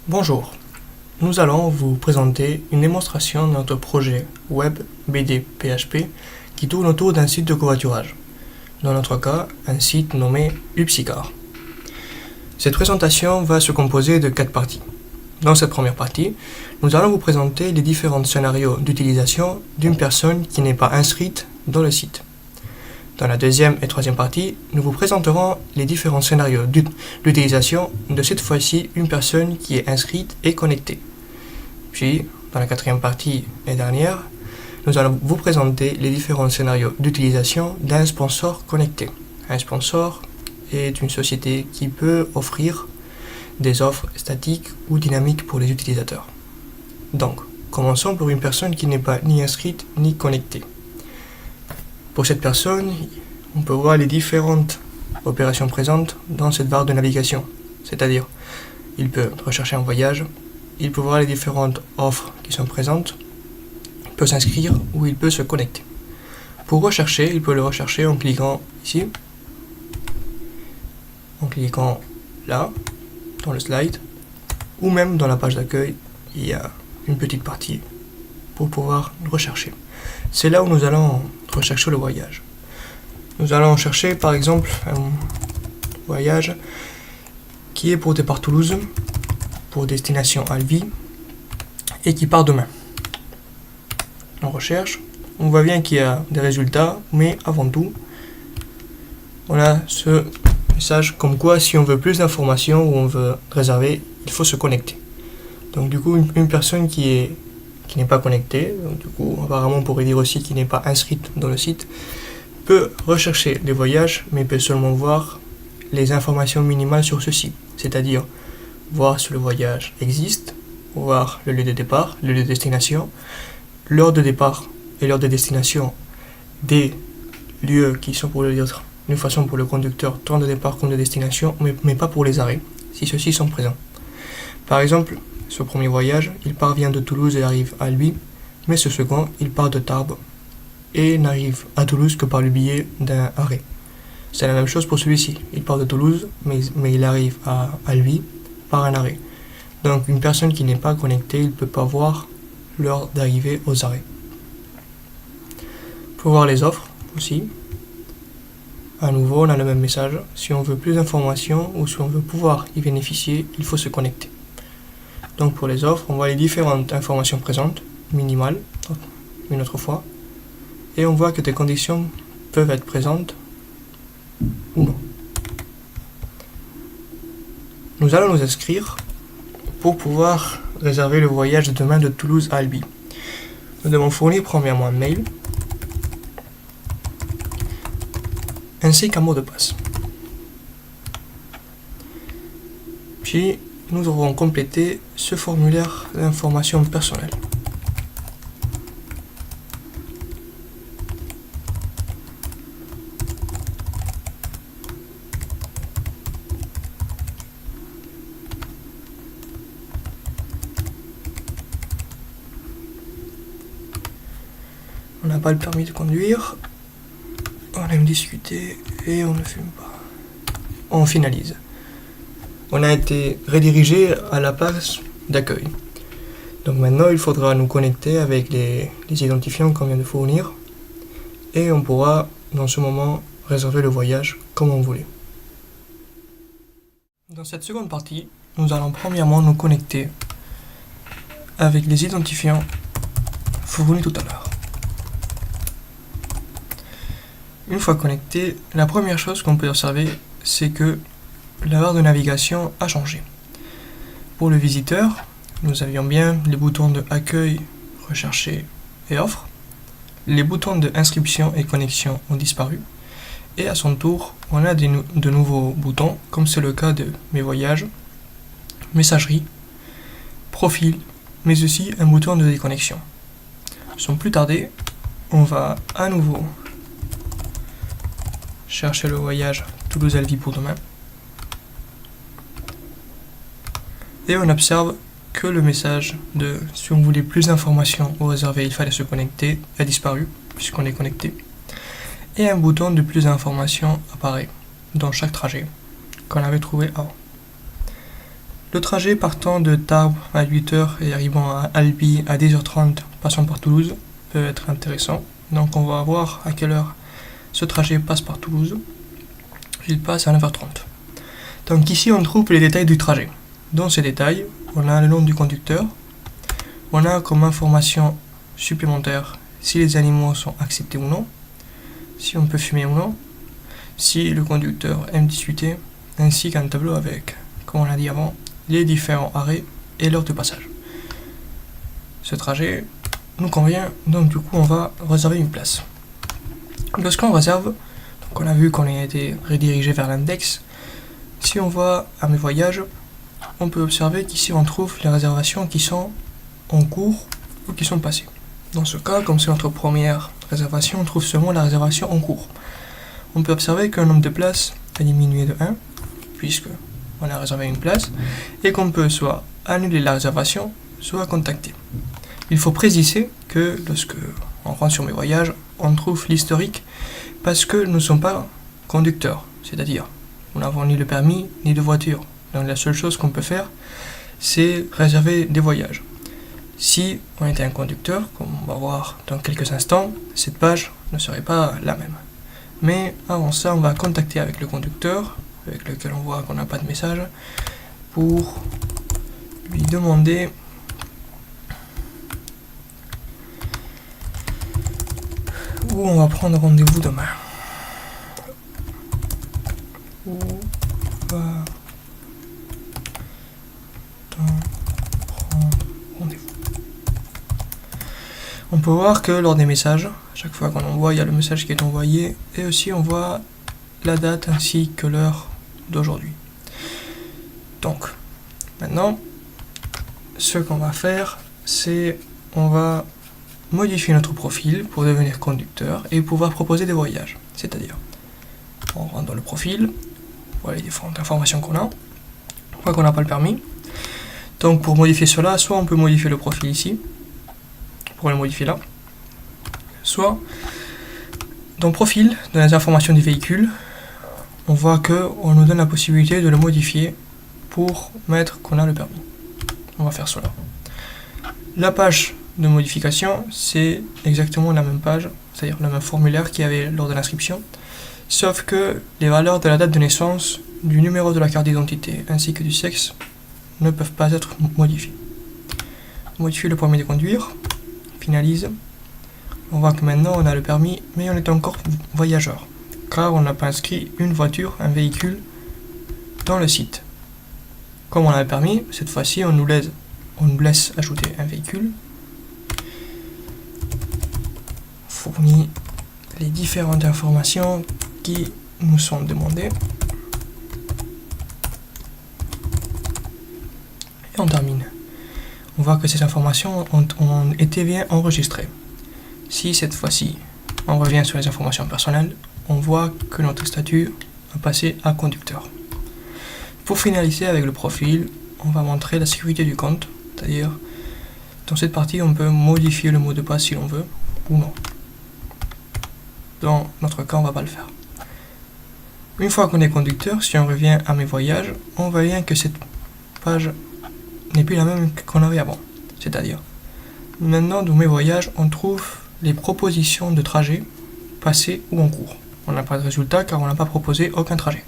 Bonjour, nous allons vous présenter une démonstration de notre projet web BD PHP qui tourne autour d'un site de covoiturage, dans notre cas un site nommé Upsicar. Cette présentation va se composer de 4 parties. Dans cette première partie, nous allons vous présenter les différents scénarios d'utilisation d'une personne qui n'est pas inscrite dans le site. Dans la deuxième et troisième partie, nous vous présenterons les différents scénarios d'utilisation de cette fois-ci une personne qui est inscrite et connectée. Puis, dans la quatrième partie et dernière, nous allons vous présenter les différents scénarios d'utilisation d'un sponsor connecté. Un sponsor est une société qui peut offrir des offres statiques ou dynamiques pour les utilisateurs. Donc, commençons pour une personne qui n'est pas ni inscrite ni connectée. Pour cette personne, on peut voir les différentes opérations présentes dans cette barre de navigation. C'est-à-dire, il peut rechercher un voyage, il peut voir les différentes offres qui sont présentes, il peut s'inscrire ou il peut se connecter. Pour rechercher, il peut le rechercher en cliquant ici, en cliquant là, dans le slide, ou même dans la page d'accueil, il y a une petite partie pour pouvoir le rechercher. C'est là où nous allons rechercher le voyage. Nous allons chercher par exemple un voyage qui est pour départ Toulouse, pour destination Albi, et qui part demain. On recherche, on voit bien qu'il y a des résultats, mais avant tout, on a ce message comme quoi si on veut plus d'informations ou on veut réserver, il faut se connecter. Donc du coup, une personne qui n'est pas connectée, donc du coup apparemment on pourrait dire aussi qu'il n'est pas inscrite dans le site, peut rechercher des voyages mais peut seulement voir les informations minimales sur ceci, c'est-à-dire voir si le voyage existe, voir le lieu de départ, le lieu de destination, l'heure de départ et l'heure de destination des lieux qui sont, pour le dire d'une façon, pour le conducteur, tant de départ comme de destination, mais pas pour les arrêts, si ceux-ci sont présents. Par exemple, ce premier voyage, il parvient de Toulouse et arrive à Albi, mais ce second, il part de Tarbes et n'arrive à Toulouse que par le biais d'un arrêt. C'est la même chose pour celui-ci. Il part de Toulouse, mais il arrive à Albi par un arrêt. Donc une personne qui n'est pas connectée, il ne peut pas voir l'heure d'arrivée aux arrêts. Pour voir les offres aussi, à nouveau, on a le même message. Si on veut plus d'informations ou si on veut pouvoir y bénéficier, il faut se connecter. Donc pour les offres, on voit les différentes informations présentes, minimales, une autre fois, et on voit que des conditions peuvent être présentes ou non. Nous allons nous inscrire pour pouvoir réserver le voyage de demain de Toulouse à Albi. Nous devons fournir premièrement un mail, ainsi qu'un mot de passe. Puis, nous devrons compléter ce formulaire d'information personnelle. On n'a pas le permis de conduire, on aime discuter et on ne fume pas. On finalise. On a été redirigé à la page d'accueil. Donc maintenant, il faudra nous connecter avec les identifiants qu'on vient de fournir et on pourra, dans ce moment, réserver le voyage comme on voulait. Dans cette seconde partie, nous allons premièrement nous connecter avec les identifiants fournis tout à l'heure. Une fois connecté, la première chose qu'on peut observer, c'est que la barre de navigation a changé. Pour le visiteur, nous avions bien les boutons de accueil, rechercher et offre. Les boutons de inscription et connexion ont disparu. Et à son tour, on a de nouveaux boutons, comme c'est le cas de mes voyages, messagerie, profil, mais aussi un bouton de déconnexion. Sans plus tarder, on va à nouveau chercher le voyage Toulouse-Albi pour demain. Et on observe que le message de si on voulait plus d'informations ou réserver, il fallait se connecter a disparu puisqu'on est connecté. Et un bouton de plus d'informations apparaît dans chaque trajet qu'on avait trouvé avant. Le trajet partant de Tarbes à 8h et arrivant à Albi à 10h30, passant par Toulouse, peut être intéressant. Donc on va voir à quelle heure ce trajet passe par Toulouse. Il passe à 9h30. Donc ici on trouve les détails du trajet. Dans ces détails, on a le nom du conducteur. On a comme information supplémentaire si les animaux sont acceptés ou non, si on peut fumer ou non, si le conducteur aime discuter, ainsi qu'un tableau avec, comme on l'a dit avant, les différents arrêts et l'heure de passage. Ce trajet nous convient, donc du coup on va réserver une place. Lorsqu'on réserve, donc on a vu qu'on a été redirigé vers l'index. Si on va à mes voyages, on peut observer qu'ici on trouve les réservations qui sont en cours ou qui sont passées. Dans ce cas, comme c'est notre première réservation, on trouve seulement la réservation en cours. On peut observer que le nombre de places a diminué de 1, puisque on a réservé une place, et qu'on peut soit annuler la réservation, soit contacter. Il faut préciser que lorsque on rentre sur mes voyages, on trouve l'historique parce que nous ne sommes pas conducteurs, c'est-à-dire nous n'avons ni le permis ni de voiture. Donc la seule chose qu'on peut faire, c'est réserver des voyages. Si on était un conducteur, comme on va voir dans quelques instants, cette page ne serait pas la même. Mais avant ça, on va contacter avec le conducteur, avec lequel on voit qu'on n'a pas de message, pour lui demander où on va prendre rendez-vous demain. Où va prendre rendez-vous. On peut voir que lors des messages, à chaque fois qu'on envoie, il y a le message qui est envoyé, et aussi on voit la date ainsi que l'heure d'aujourd'hui. Donc, maintenant, ce qu'on va faire, c'est on va modifier notre profil pour devenir conducteur et pouvoir proposer des voyages. C'est-à-dire, on rentre dans le profil, voilà les différentes informations qu'on a. On voit qu'on n'a pas le permis. Donc pour modifier cela, soit on peut modifier le profil ici, pour le modifier là, soit dans le profil, dans les informations du véhicule, on voit qu'on nous donne la possibilité de le modifier pour mettre qu'on a le permis. On va faire cela. La page de modification, c'est exactement la même page, c'est-à-dire le même formulaire qu'il y avait lors de l'inscription, sauf que les valeurs de la date de naissance, du numéro de la carte d'identité ainsi que du sexe ne peuvent pas être modifiés. Modifier le permis de conduire, finalise. On voit que maintenant on a le permis, mais on est encore voyageur, car on n'a pas inscrit une voiture, un véhicule dans le site. Comme on a le permis, cette fois-ci on nous laisse ajouter un véhicule. Fournit les différentes informations qui nous sont demandées. Et on termine. On voit que ces informations ont été bien enregistrées. Si cette fois-ci on revient sur les informations personnelles, on voit que notre statut a passé à conducteur. Pour finaliser avec le profil, on va montrer la sécurité du compte, c'est-à-dire dans cette partie on peut modifier le mot de passe si l'on veut ou non. Dans notre cas, on ne va pas le faire. Une fois qu'on est conducteur, si on revient à mes voyages, on voit bien que cette page n'est plus la même qu'on avait avant. C'est-à-dire, maintenant, dans mes voyages, on trouve les propositions de trajet passés ou en cours. On n'a pas de résultat car on n'a pas proposé aucun trajet.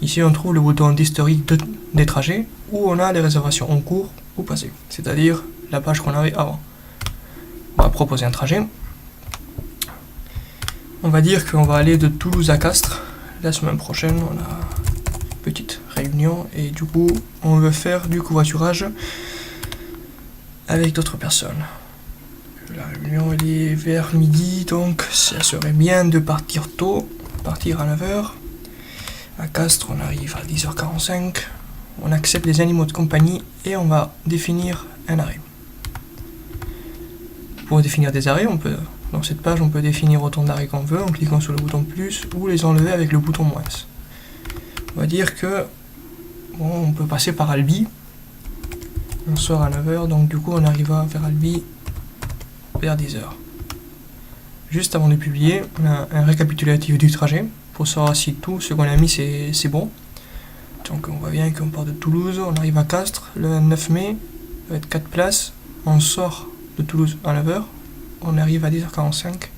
Ici, on trouve le bouton d'historique des trajets où on a les réservations en cours ou passées, c'est-à-dire la page qu'on avait avant. On va proposer un trajet. On va dire qu'on va aller de Toulouse à Castres. La semaine prochaine, on a une petite réunion et du coup, on veut faire du covoiturage avec d'autres personnes. La réunion elle est vers midi, donc ça serait bien de partir tôt, partir à 9h. À Castres, on arrive à 10h45. On accepte les animaux de compagnie et on va définir un arrêt. Pour définir des arrêts, dans cette page, on peut définir autant d'arrêts qu'on veut en cliquant sur le bouton plus ou les enlever avec le bouton moins. On va dire que on peut passer par Albi. On sort à 9h, donc du coup on arrivera vers Albi vers 10h. Juste avant de publier, on a un récapitulatif du trajet pour savoir si tout ce qu'on a mis c'est bon. Donc on voit bien qu'on part de Toulouse, on arrive à Castres le 9 mai, ça va être 4 places, on sort de Toulouse à 9h, on arrive à 10h45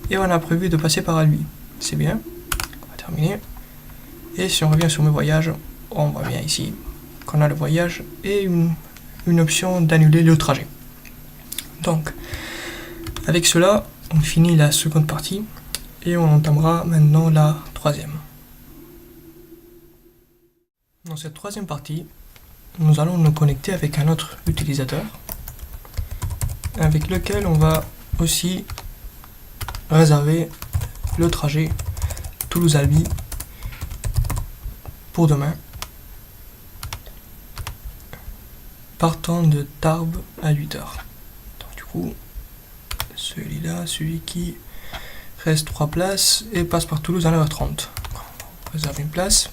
et on a prévu de passer par Albi. C'est bien, on va terminer. Et si on revient sur mes voyages, on voit bien ici qu'on a le voyage et une option d'annuler le trajet. Donc avec cela, on finit la seconde partie et on entamera maintenant la troisième. Dans cette troisième partie, nous allons nous connecter avec un autre utilisateur avec lequel on va aussi réserver le trajet Toulouse-Albi pour demain, partant de Tarbes à 8h. Donc du coup, celui-là, celui qui reste 3 places et passe par Toulouse à 9h30. On réserve une place.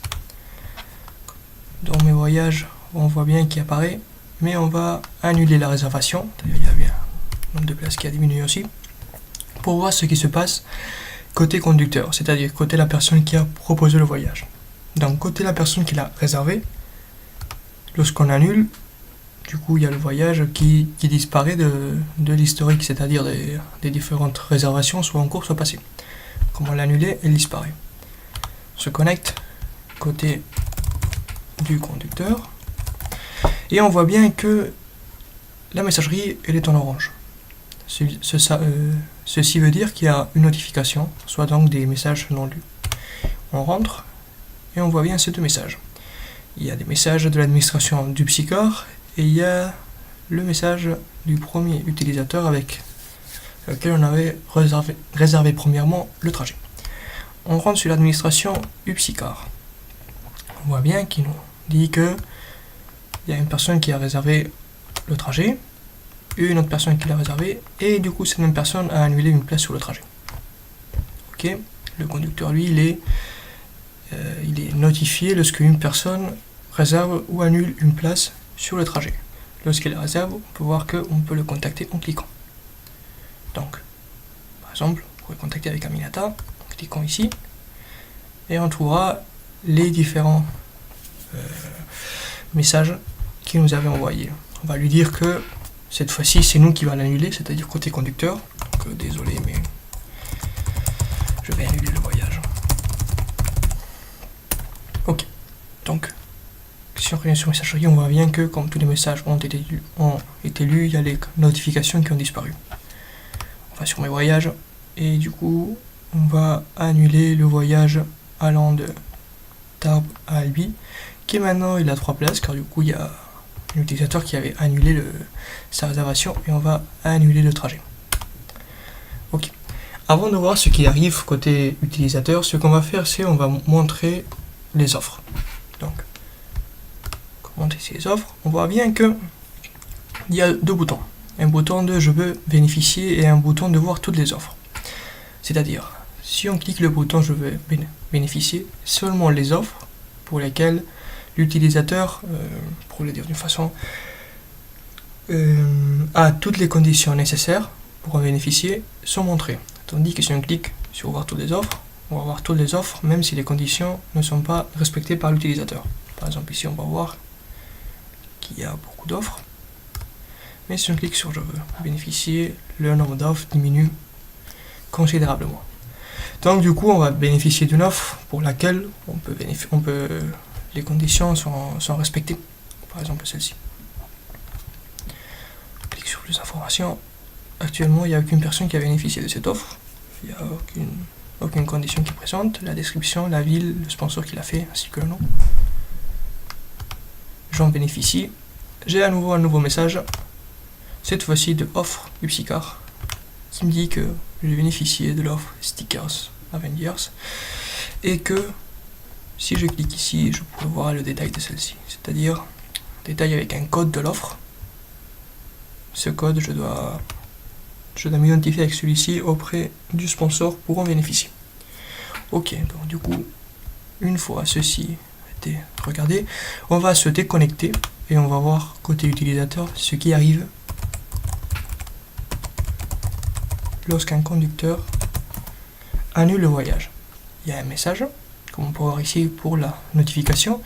Dans mes voyages, on voit bien qu'il apparaît, mais on va annuler la réservation. Il y a bien le nombre de places qui a diminué aussi. Pour voir ce qui se passe côté conducteur, c'est-à-dire côté la personne qui a proposé le voyage. Donc côté la personne qui l'a réservé, lorsqu'on annule, du coup il y a le voyage qui disparaît de l'historique, c'est-à-dire des différentes réservations, soit en cours, soit passées. Comme on l'a annulé, elle disparaît. On se connecte côté du conducteur et on voit bien que la messagerie elle est en orange. Ceci veut dire qu'il y a une notification, soit donc des messages non lus. On rentre et on voit bien ces deux messages. Il y a des messages de l'administration du Psychor et il y a le message du premier utilisateur avec lequel on avait réservé premièrement le trajet. On rentre sur l'administration UPSICAR. On voit bien qu'il nous dit que il y a une personne qui a réservé le trajet, une autre personne qui l'a réservé, et du coup cette même personne a annulé une place sur le trajet. Ok, le conducteur lui il est notifié lorsqu'une personne réserve ou annule une place sur le trajet. Lorsqu'elle réserve, on peut voir qu'on peut le contacter en cliquant. Donc, par exemple, on pourrait contacter avec Aminata, en cliquant ici, et on trouvera les différents messages qu'il nous avait envoyés. On va lui dire que cette fois-ci, c'est nous qui va l'annuler, c'est-à-dire côté conducteur. Donc, désolé, mais je vais annuler le voyage. Ok, donc, si on revient sur messagerie, on voit bien que, comme tous les messages ont été lus, il y a les notifications qui ont disparu. On va sur mes voyages, et du coup, on va annuler le voyage allant de Tarbes à Albi, qui maintenant il a 3 places, car du coup, il y a un utilisateur qui avait annulé sa réservation, et on va annuler le trajet. Ok. Avant de voir ce qui arrive côté utilisateur, ce qu'on va faire, c'est on va montrer les offres. Donc, monter ces offres, on voit bien que il y a deux boutons. Un bouton de je veux bénéficier et un bouton de voir toutes les offres. C'est-à-dire, si on clique le bouton je veux bénéficier, seulement les offres pour lesquelles l'utilisateur, pour le dire d'une façon, a toutes les conditions nécessaires pour en bénéficier sont montrées. Tandis que si on clique sur voir toutes les offres, on va voir toutes les offres même si les conditions ne sont pas respectées par l'utilisateur. Par exemple ici on va voir qu'il y a beaucoup d'offres, mais si on clique sur je veux bénéficier, le nombre d'offres diminue considérablement. Donc du coup on va bénéficier d'une offre pour laquelle les conditions sont respectées. Par exemple celle-ci. On clique sur plus d'informations. Actuellement il n'y a aucune personne qui a bénéficié de cette offre. Il n'y a aucune condition qui est présente. La description, la ville, le sponsor qui l'a fait, ainsi que le nom. J'en bénéficie. J'ai à nouveau un nouveau message, cette fois-ci de offre du Psychor, qui me dit que j'ai bénéficié de l'offre Stickers Avengers et que si je clique ici, je pourrais voir le détail de celle-ci, c'est-à-dire un détail avec un code de l'offre. Ce code, je dois m'identifier avec celui-ci auprès du sponsor pour en bénéficier. Ok, donc du coup, une fois ceci été regardé, on va se déconnecter et on va voir côté utilisateur ce qui arrive lorsqu'un conducteur annule le voyage. Il y a un message comme on peut voir ici pour la notification.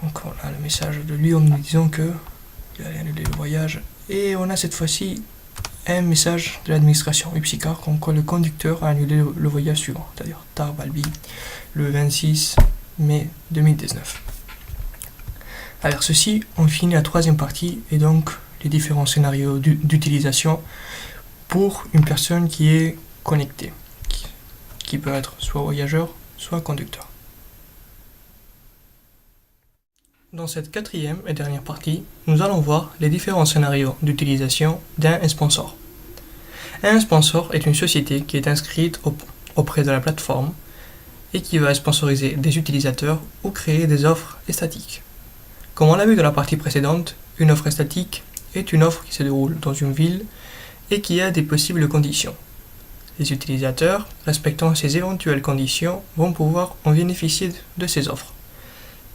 Donc on a le message de lui en nous disant que il a annulé le voyage. Et on a cette fois-ci un message de l'administration Upsicar comme quoi le conducteur a annulé le voyage suivant, c'est-à-dire Tarbes-Albi, le 26 mai 2019. Avec ceci, on finit la troisième partie et donc les différents scénarios d'utilisation pour une personne qui est connectée, qui peut être soit voyageur, soit conducteur. Dans cette quatrième et dernière partie, nous allons voir les différents scénarios d'utilisation d'un sponsor. Un sponsor est une société qui est inscrite auprès de la plateforme et qui va sponsoriser des utilisateurs ou créer des offres statiques. Comme on l'a vu dans la partie précédente, une offre statique est une offre qui se déroule dans une ville et qui a des possibles conditions. Les utilisateurs, respectant ces éventuelles conditions, vont pouvoir en bénéficier de ces offres.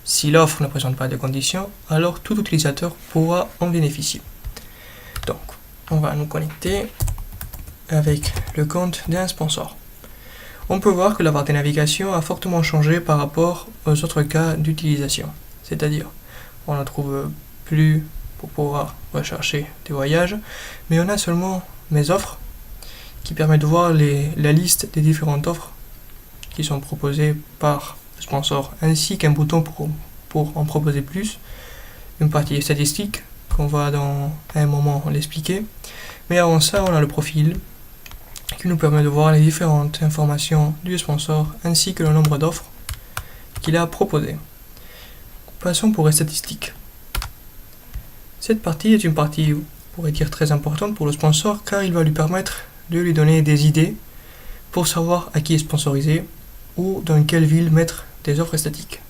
Si l'offre ne présente pas de conditions, alors tout utilisateur pourra en bénéficier. Donc, on va nous connecter avec le compte d'un sponsor. On peut voir que la barre de navigation a fortement changé par rapport aux autres cas d'utilisation. C'est-à-dire, on ne trouve plus pour pouvoir rechercher des voyages, mais on a seulement mes offres qui permettent de voir la liste des différentes offres qui sont proposées par sponsor, ainsi qu'un bouton pour en proposer plus, une partie statistique qu'on va dans un moment l'expliquer, mais avant ça on a le profil qui nous permet de voir les différentes informations du sponsor ainsi que le nombre d'offres qu'il a proposées. Passons pour les statistiques. Cette partie est une partie, on pourrait dire, très importante pour le sponsor car il va lui permettre de lui donner des idées pour savoir à qui est sponsorisé ou dans quelle ville mettre des offres statiques.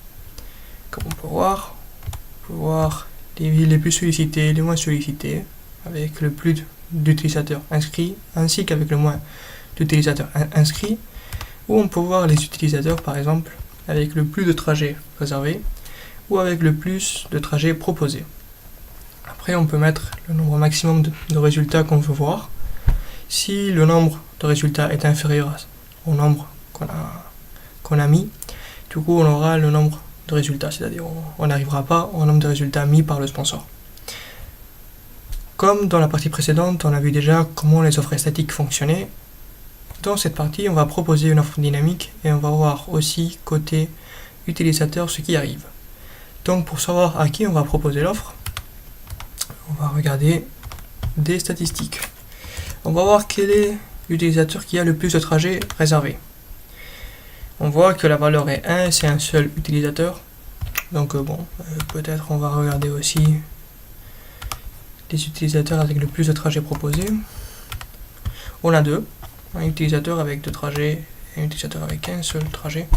Comme on peut voir les villes les plus sollicitées, les moins sollicitées, avec le plus d'utilisateurs inscrits, ainsi qu'avec le moins d'utilisateurs inscrits, ou on peut voir les utilisateurs par exemple avec le plus de trajets réservés ou avec le plus de trajets proposés. Après on peut mettre le nombre maximum de résultats qu'on veut voir. Si le nombre de résultats est inférieur au nombre qu'on a mis, du coup on aura le nombre de résultats, c'est-à-dire on n'arrivera pas au nombre de résultats mis par le sponsor. Comme dans la partie précédente, on a vu déjà comment les offres statiques fonctionnaient. Dans cette partie, on va proposer une offre dynamique et on va voir aussi côté utilisateur ce qui arrive. Donc pour savoir à qui on va proposer l'offre, on va regarder des statistiques. On va voir quel est l'utilisateur qui a le plus de trajets réservés. On voit que la valeur est 1, c'est un seul utilisateur. Donc peut-être on va regarder aussi les utilisateurs avec le plus de trajets proposés. On a deux, un utilisateur avec 2 trajets et un utilisateur avec un seul trajet.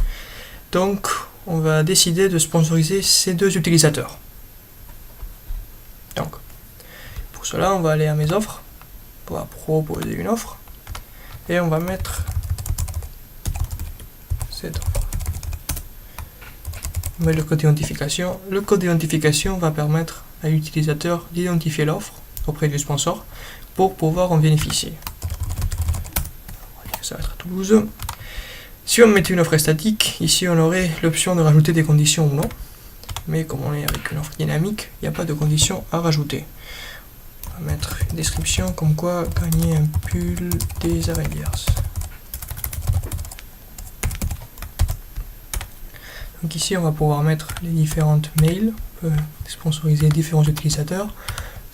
Donc on va décider de sponsoriser ces 2 utilisateurs. Donc pour cela, on va aller à mes offres, on va proposer une offre et on va mettre cette offre. On met le code d'identification. Le code d'identification va permettre à l'utilisateur d'identifier l'offre auprès du sponsor pour pouvoir en bénéficier. On va dire que ça va être à Toulouse. Si on mettait une offre statique, ici on aurait l'option de rajouter des conditions ou non. Mais comme on est avec une offre dynamique, il n'y a pas de conditions à rajouter. On va mettre une description comme quoi gagner un pull des Avengers. Donc ici on va pouvoir mettre les différentes mails, on peut sponsoriser différents utilisateurs.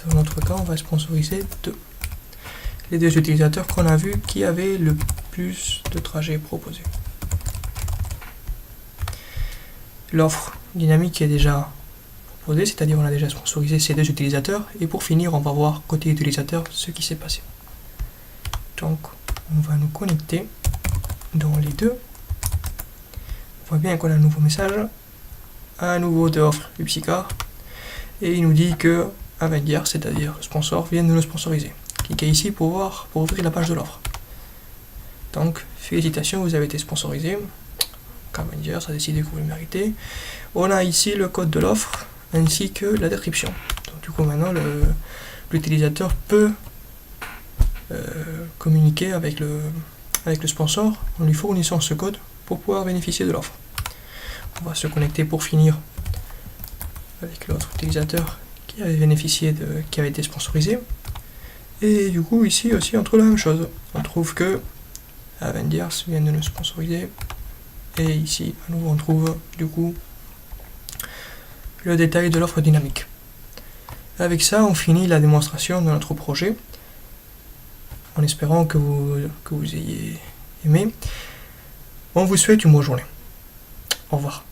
Dans notre cas on va sponsoriser les 2 utilisateurs qu'on a vus qui avaient le plus de trajets proposés. L'offre dynamique est déjà proposée, c'est-à-dire on a déjà sponsorisé ces 2 utilisateurs et pour finir on va voir côté utilisateur ce qui s'est passé. Donc on va nous connecter dans les 2. On voit bien qu'on a un nouveau message, un nouveau de offre Upsicar, et il nous dit que Avengers, c'est-à-dire le sponsor, vient de le sponsoriser. Cliquez ici pour ouvrir la page de l'offre. Donc, félicitations, vous avez été sponsorisé. Avengers a décidé que vous le méritez. On a ici le code de l'offre ainsi que la description. Donc, du coup, maintenant, l'utilisateur peut communiquer avec le sponsor en lui fournissant ce code pour pouvoir bénéficier de l'offre. On va se connecter pour finir avec l'autre utilisateur qui avait bénéficié qui avait été sponsorisé. Et du coup, ici aussi, on trouve la même chose. On trouve que Avendiers vient de nous sponsoriser. Et ici, à nouveau, on trouve du coup le détail de l'offre dynamique. Avec ça, on finit la démonstration de notre projet, en espérant que vous ayez aimé. On vous souhaite une bonne journée. Au revoir.